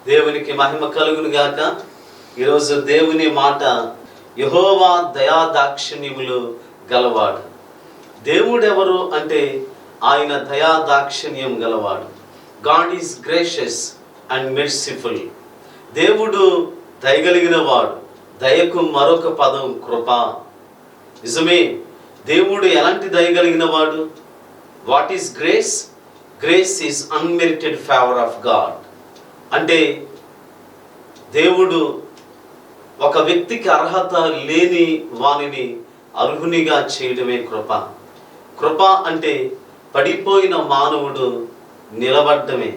దేవునికి మహిమ కలుగును గాక. ఈరోజు దేవుని మాట, యెహోవా దయా దాక్షిణ్యములు గలవాడు. దేవుడెవరు అంటే ఆయన దయా దాక్షిణ్యం గలవాడు. God is gracious and merciful. దేవుడు దయగలిగిన వాడు. దయకు మరొక పదం కృప. నిజమే, దేవుడు ఎలాంటి దయగలిగిన వాడు? What is grace? Grace is unmerited favour of God. అంటే దేవుడు ఒక వ్యక్తికి అర్హత లేని వానిని అర్హునిగా చేయడమే కృప. కృప అంటే పడిపోయిన మానవుడు నిలబడ్డమే.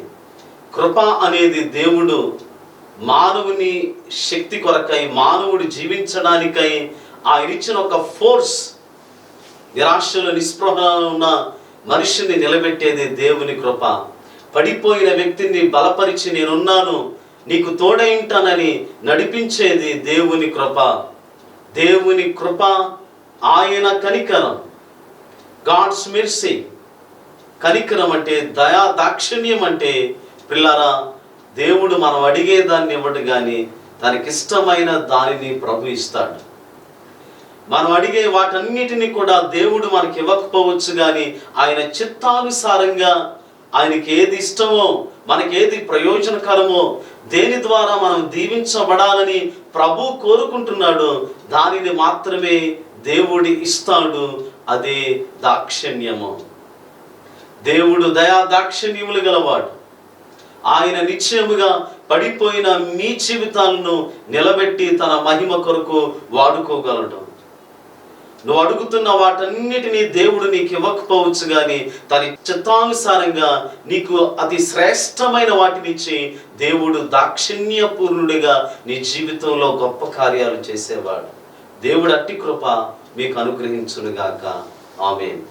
కృప అనేది దేవుడు మానవుని శక్తి కొరకై, మానవుడు జీవించడానికై ఆయన ఇచ్చిన ఒక ఫోర్స్. నిరాశలో నిస్పృహలో ఉన్న మనిషిని నిలబెట్టేది దేవుని కృప. పడిపోయిన వ్యక్తిని బలపరిచి నేనున్నాను, నీకు తోడైంటానని నడిపించేది దేవుని కృప. దేవుని కృప, ఆయన కనికరం. God's mercy. కనికరం అంటే దయా దాక్షిణ్యం అంటే పిల్లరా, దేవుడు మనం అడిగేదాన్ని ఇవ్వడు కానీ తనకిష్టమైన దానిని ప్రభు ఇస్తాడు. మనం అడిగే వాటన్నిటిని కూడా దేవుడు మనకి ఇవ్వకపోవచ్చు కానీ ఆయన చిత్తానుసారంగా ఆయనకి ఏది ఇష్టమో, మనకి ఏది ప్రయోజనకరమో, దేని ద్వారా మనం దీవించబడాలని ప్రభు కోరుకుంటున్నాడు, దానిని మాత్రమే దేవుడు ఇస్తాడు. అదే దాక్షిణ్యము. దేవుడు దయా దాక్షిణ్యములు గలవాడు. ఆయన నిశ్చయముగా పడిపోయిన మీ జీవితాలను నిలబెట్టి తన మహిమ కొరకు వాడుకోగలడు. నువ్వు అడుగుతున్న వాటన్నిటినీ దేవుడు నీకు ఇవ్వకపోవచ్చు కానీ తన చిత్తానుసారంగా నీకు అతి శ్రేష్టమైన వాటినిచ్చి దేవుడు దాక్షిణ్యపూర్ణుడిగా నీ జీవితంలో గొప్ప కార్యాలు చేసేవాడు. దేవుడు అట్టి కృప మీకు అనుగ్రహించునుగాక. ఆమేన్.